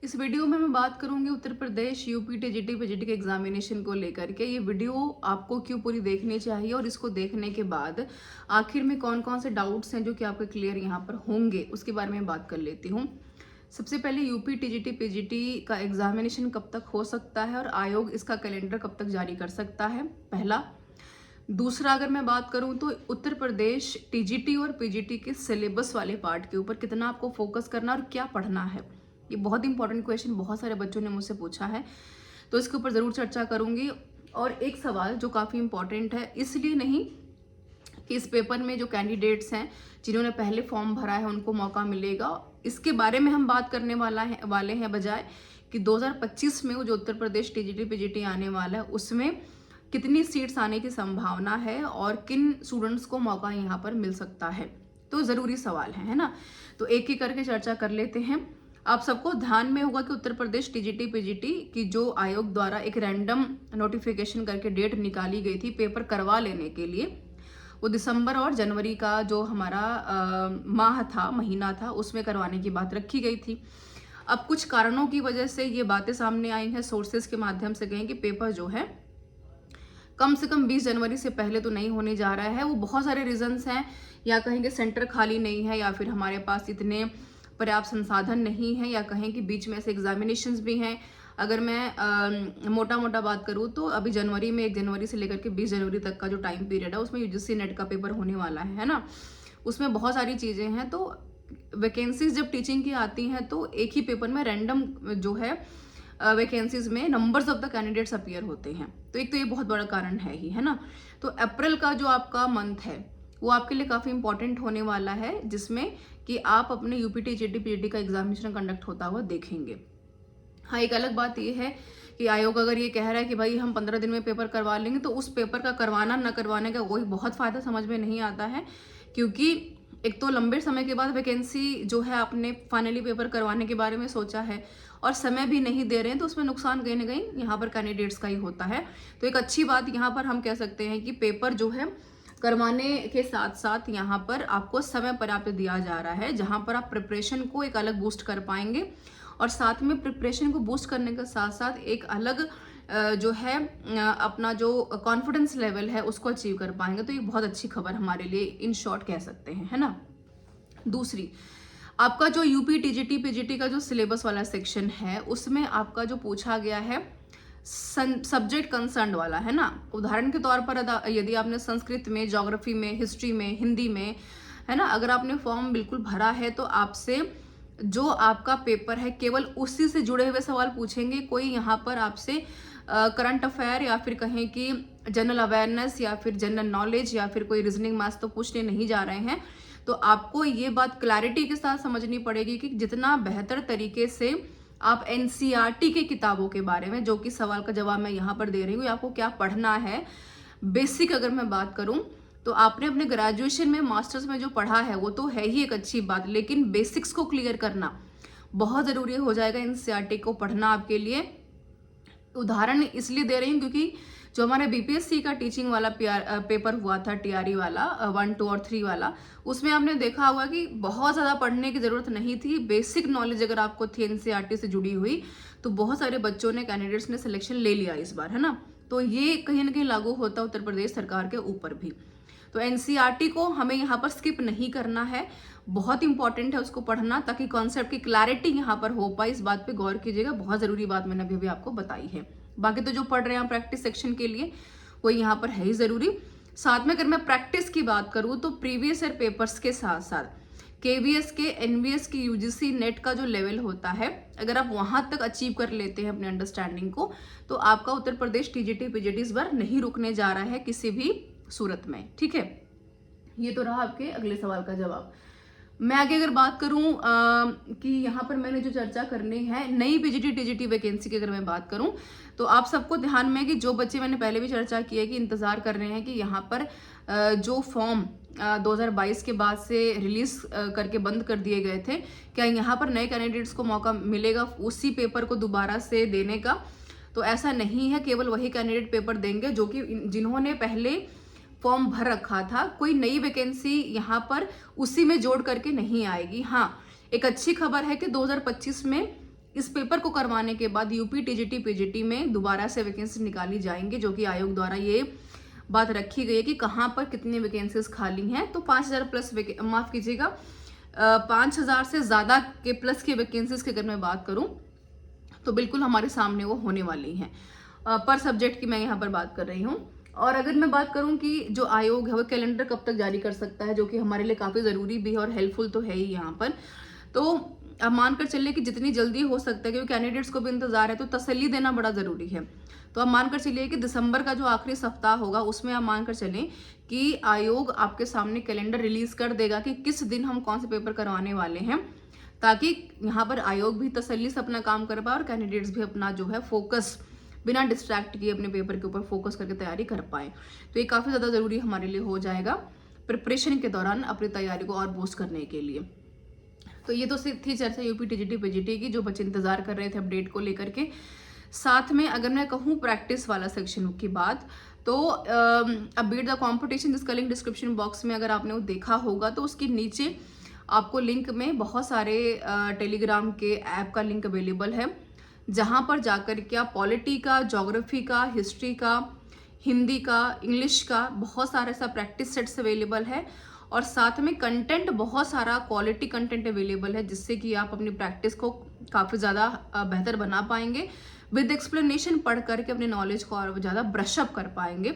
इस वीडियो में मैं बात करूंगी Uttar Pradesh UP TGT PGT के एग्जामिनेशन को लेकर के। ये वीडियो आपको क्यों पूरी देखनी चाहिए और इसको देखने के बाद आखिर में कौन कौन से डाउट्स हैं जो कि आपके क्लियर यहाँ पर होंगे उसके बारे में बात कर लेती हूँ। सबसे पहले यूपी टीजीटी पीजीटी का एग्जामिनेशन कब तक हो सकता है और आयोग इसका कैलेंडर कब तक जारी कर सकता है, पहला। दूसरा, अगर मैं बात करूं तो उत्तर प्रदेश टीजीटी और पीजीटी के सिलेबस वाले पार्ट के ऊपर कितना आपको फोकस करना और क्या पढ़ना है। ये बहुत इंपॉर्टेंट क्वेश्चन बहुत सारे बच्चों ने मुझसे पूछा है, तो इसके ऊपर ज़रूर चर्चा करूंगी। और एक सवाल जो काफ़ी इंपॉर्टेंट है, इसलिए नहीं कि इस पेपर में जो कैंडिडेट्स हैं जिन्होंने पहले फॉर्म भरा है उनको मौका मिलेगा, इसके बारे में हम बात करने वाले हैं बजाय कि 2025 में वो जो उत्तर प्रदेश टीजीटी पीजीटी आने वाला है उसमें कितनी सीट्स आने की संभावना है और किन स्टूडेंट्स को मौका यहाँ पर मिल सकता है। तो ज़रूरी सवाल है ना। तो एक ही करके चर्चा कर लेते हैं। आप सबको ध्यान में होगा कि उत्तर प्रदेश टीजीटी पीजीटी की जो आयोग द्वारा एक रैंडम नोटिफिकेशन करके डेट निकाली गई थी पेपर करवा लेने के लिए, वो दिसंबर और जनवरी का जो हमारा महीना था उसमें करवाने की बात रखी गई थी। अब कुछ कारणों की वजह से ये बातें सामने आई हैं, सोर्सेज के माध्यम से कहें कि पेपर जो है कम से कम 20 जनवरी से पहले तो नहीं होने जा रहा है। वो बहुत सारे रीजंस हैं, या कहेंगे सेंटर खाली नहीं है, या फिर हमारे पास इतने पर्याप्त संसाधन नहीं है, या कहें कि बीच में ऐसे एग्जामिनेशंस भी हैं। अगर मैं मोटा मोटा बात करूँ तो अभी जनवरी में 1 जनवरी से लेकर के 20 जनवरी तक का जो टाइम पीरियड है उसमें यूजीसी नेट का पेपर होने वाला है ना। उसमें बहुत सारी चीज़ें हैं। तो वैकेंसीज जब टीचिंग की आती हैं तो एक ही पेपर में रैंडम जो है वैकेंसीज में numbers of the candidates appear होते हैं। तो एक तो ये बहुत बड़ा कारण है ही, है ना। तो अप्रैल का जो आपका मंथ है वो आपके लिए काफ़ी इंपॉर्टेंट होने वाला है, जिसमें कि आप अपने यूपी टीजीटी पीजीटी का एग्जामिनेशन कंडक्ट होता हुआ देखेंगे। हाँ, एक अलग बात ये है कि आयोग अगर ये कह रहा है कि भाई हम 15 दिन में पेपर करवा लेंगे, तो उस पेपर का करवाना न करवाने का कोई बहुत फ़ायदा समझ में नहीं आता है, क्योंकि एक तो लंबे समय के बाद वैकेंसी जो है आपने फाइनली पेपर करवाने के बारे में सोचा है और समय भी नहीं दे रहे हैं, तो उसमें नुकसान कहीं ना कहीं यहाँ पर कैंडिडेट्स का ही होता है। तो एक अच्छी बात यहाँ पर हम कह सकते हैं कि पेपर जो है करवाने के साथ साथ यहाँ पर आपको समय पर्याप्त दिया जा रहा है, जहाँ पर आप प्रिपरेशन को एक अलग बूस्ट कर पाएंगे और साथ में प्रिपरेशन को बूस्ट करने के साथ साथ एक अलग जो है अपना जो कॉन्फिडेंस लेवल है उसको अचीव कर पाएंगे। तो ये बहुत अच्छी खबर हमारे लिए इन शॉर्ट कह सकते हैं, है ना। दूसरी, आपका जो यूपी टीजीटी पीजीटी का जो सिलेबस वाला सेक्शन है उसमें आपका जो पूछा गया है सब्जेक्ट कंसर्न वाला, है ना। उदाहरण के तौर पर यदि आपने संस्कृत में, ज्योग्राफी में, हिस्ट्री में, हिंदी में, है ना, अगर आपने फॉर्म बिल्कुल भरा है तो आपसे जो आपका पेपर है केवल उसी से जुड़े हुए सवाल पूछेंगे। कोई यहाँ पर आपसे करंट अफेयर या फिर कहें कि जनरल अवेयरनेस या फिर जनरल नॉलेज या फिर कोई रीजनिंग मैथ्स तो पूछने नहीं जा रहे हैं। तो आपको ये बात क्लैरिटी के साथ समझनी पड़ेगी कि जितना बेहतर तरीके से आप एनसीईआरटी के किताबों के बारे में, जो कि सवाल का जवाब मैं यहाँ पर दे रही हूँ, आपको क्या पढ़ना है बेसिक अगर मैं बात करूँ तो आपने अपने ग्रेजुएशन में, मास्टर्स में जो पढ़ा है वो तो है ही एक अच्छी बात, लेकिन बेसिक्स को क्लियर करना बहुत ज़रूरी हो जाएगा एनसीईआरटी को पढ़ना आपके लिए। उदाहरण इसलिए दे रही हूँ क्योंकि जो हमारे बीपीएससी का टीचिंग वाला पेपर हुआ था, टीआरई वाला 1, 2 और 3 वाला, उसमें आपने देखा होगा कि बहुत ज़्यादा पढ़ने की ज़रूरत नहीं थी। बेसिक नॉलेज अगर आपको थी एनसीईआरटी से जुड़ी हुई तो बहुत सारे बच्चों ने, कैंडिडेट्स ने सिलेक्शन ले लिया इस बार, है ना। तो ये कहीं ना कहीं लागू होता उत्तर प्रदेश सरकार के ऊपर भी। तो एनसीईआरटी को हमें यहाँ पर स्किप नहीं करना है, बहुत इंपॉर्टेंट है उसको पढ़ना, ताकि कॉन्सेप्ट की क्लैरिटी यहाँ पर हो पाए। इस बात पे गौर कीजिएगा, बहुत ज़रूरी बात मैंने अभी आपको बताई है। बाकी तो जो पढ़ रहे हैं प्रैक्टिस सेक्शन के लिए वो यहाँ पर है ही ज़रूरी। साथ में अगर मैं प्रैक्टिस की बात करूँ तो प्रीवियस ईयर पेपर्स के साथ साथ केवीएस के, एनवीएस की, यूजीसी नेट का जो लेवल होता है, अगर आप वहाँ तक अचीव कर लेते हैं अपने अंडरस्टैंडिंग को, तो आपका उत्तर प्रदेश टीजीटी पीजीटी इस बार नहीं रुकने जा रहा है किसी भी सूरत में, ठीक है। ये तो रहा आपके अगले सवाल का जवाब। मैं आगे अगर बात करूं कि यहाँ पर मैंने जो चर्चा करनी है नई पीजीटी टीजीटी वैकेंसी की अगर मैं बात करूं तो आप सबको ध्यान में कि जो बच्चे, मैंने पहले भी चर्चा की है कि इंतजार कर रहे हैं कि यहाँ पर जो फॉर्म 2022 के बाद से रिलीज करके बंद कर दिए गए थे, क्या यहाँ पर नए कैंडिडेट्स को मौका मिलेगा उसी पेपर को दोबारा से देने का? तो ऐसा नहीं है, केवल वही कैंडिडेट पेपर देंगे जो कि जिन्होंने पहले फॉर्म भर रखा था। कोई नई वैकेंसी यहाँ पर उसी में जोड़ करके नहीं आएगी। हाँ, एक अच्छी खबर है कि 2025 में इस पेपर को करवाने के बाद यूपी टीजीटी पीजीटी में दोबारा से वैकेंसी निकाली जाएंगी, जो कि आयोग द्वारा ये बात रखी गई है कि कहाँ पर कितनी वैकेंसीज खाली हैं। तो 5000 प्लस माफ कीजिएगा 5000 से ज़्यादा के प्लस की वैकेंसीज की अगर मैं बात करूँ तो बिल्कुल हमारे सामने वो होने वाली हैं। पर सब्जेक्ट की मैं यहाँ पर बात कर रही हूँ। और अगर मैं बात करूँ कि जो आयोग है वो कैलेंडर कब तक जारी कर सकता है, जो कि हमारे लिए काफ़ी ज़रूरी भी है और हेल्पफुल तो है ही यहाँ पर। तो अब मानकर चलिए कि जितनी जल्दी हो सकता है, क्योंकि कैंडिडेट्स को भी इंतजार है, तो तसल्ली देना बड़ा ज़रूरी है। तो आप मानकर चलिए कि दिसंबर का जो आखिरी सप्ताह होगा उसमें आप मानकर चलें कि आयोग आपके सामने कैलेंडर रिलीज कर देगा कि किस दिन हम कौन से पेपर करवाने वाले हैं, ताकि यहाँ पर आयोग भी तसल्ली से अपना काम कर पाए और कैंडिडेट्स भी अपना जो है फोकस बिना डिस्ट्रैक्ट किए अपने पेपर के ऊपर फोकस करके तैयारी कर पाए। तो ये काफ़ी ज़्यादा ज़रूरी हमारे लिए हो जाएगा प्रिपरेशन के दौरान अपनी तैयारी को और बूस्ट करने के लिए। तो ये तो थी चर्चा यूपी टीजीटी पीजीटी की, जो बच्चे इंतजार कर रहे थे अपडेट को लेकर के। साथ में अगर मैं कहूँ प्रैक्टिस वाला सेक्शन की बात, तो बीट द कॉम्पिटिशन जिसका लिंक डिस्क्रिप्शन बॉक्स में अगर आपने वो देखा होगा, तो उसके नीचे आपको लिंक में बहुत सारे टेलीग्राम के ऐप का लिंक अवेलेबल है, जहाँ पर जाकर के आप पॉलिटी का, ज्योग्राफी का, हिस्ट्री का, हिंदी का, इंग्लिश का बहुत सारा ऐसा प्रैक्टिस सेट्स अवेलेबल है। और साथ में कंटेंट, बहुत सारा क्वालिटी कंटेंट अवेलेबल है, जिससे कि आप अपनी प्रैक्टिस को काफ़ी ज़्यादा बेहतर बना पाएंगे। विद एक्सप्लेनेशन पढ़ करके अपने नॉलेज को और ज़्यादा ब्रशअप कर पाएंगे।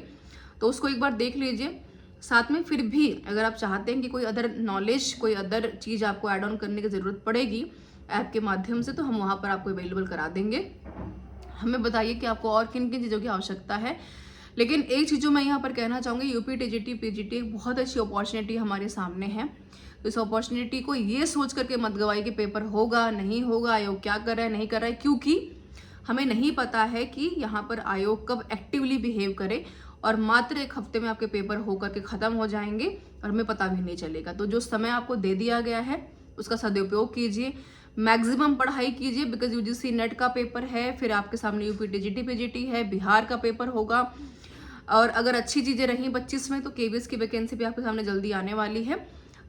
तो उसको एक बार देख लीजिए। साथ में फिर भी अगर आप चाहते हैं कि कोई अदर नॉलेज, कोई अदर चीज़ आपको ऐड ऑन करने की ज़रूरत पड़ेगी ऐप के माध्यम से, तो हम वहाँ पर आपको अवेलेबल करा देंगे। हमें बताइए कि आपको और किन किन चीज़ों की आवश्यकता है। लेकिन एक चीज़ जो मैं यहाँ पर कहना चाहूँगी, यूपी टीजीटी पीजीटी एक बहुत अच्छी अपॉर्चुनिटी हमारे सामने है। तो इस अपॉर्चुनिटी को ये सोच करके मत गवाइए कि पेपर होगा नहीं होगा, आयोग क्या कर रहा है नहीं कर रहा है, क्योंकि हमें नहीं पता है कि यहाँ पर आयोग कब एक्टिवली बिहेव करे और मात्र एक हफ्ते में आपके पेपर होकर के ख़त्म हो जाएंगे और हमें पता भी नहीं चलेगा। तो जो समय आपको दे दिया गया है उसका सदुपयोग कीजिए, मैक्सिमम पढ़ाई कीजिए, बिकॉज यूजीसी नेट का पेपर है, फिर आपके सामने यूपी टीजीटी पीजीटी है, बिहार का पेपर होगा, और अगर अच्छी चीज़ें रहीं 25 में तो केबीएस की वैकेंसी भी आपके सामने जल्दी आने वाली है।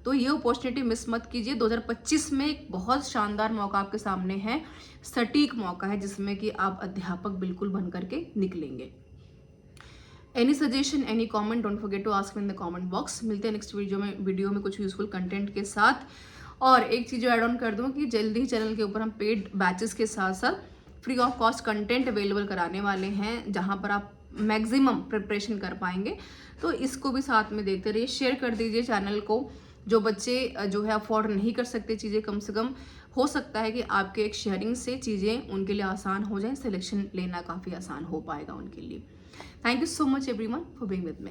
तो ये अपॉर्चुनिटी मिस मत कीजिए। 2025 में एक बहुत शानदार मौका आपके सामने है, सटीक मौका है, जिसमें कि आप अध्यापक बिल्कुल बन करके निकलेंगे। Any suggestion, any comment, don't forget to ask in the comment box. मिलते हैं नेक्स्ट वीडियो में कुछ यूजफुल कंटेंट के साथ। और एक चीज़ जो ऐड ऑन कर दूं कि जल्दी ही चैनल के ऊपर हम पेड बैचेस के साथ साथ free of cost content available कराने वाले हैं, जहां पर आप मैक्सिमम प्रिपरेशन कर पाएंगे। तो इसको भी साथ में देखते रहिए, शेयर कर दीजिए चैनल को। जो बच्चे जो है अफोर्ड नहीं कर सकते चीज़ें, कम से कम हो सकता है कि आपके एक शेयरिंग से चीज़ें उनके लिए आसान हो जाएं, सिलेक्शन लेना काफ़ी आसान हो पाएगा उनके लिए। Thank you so much everyone for being with me.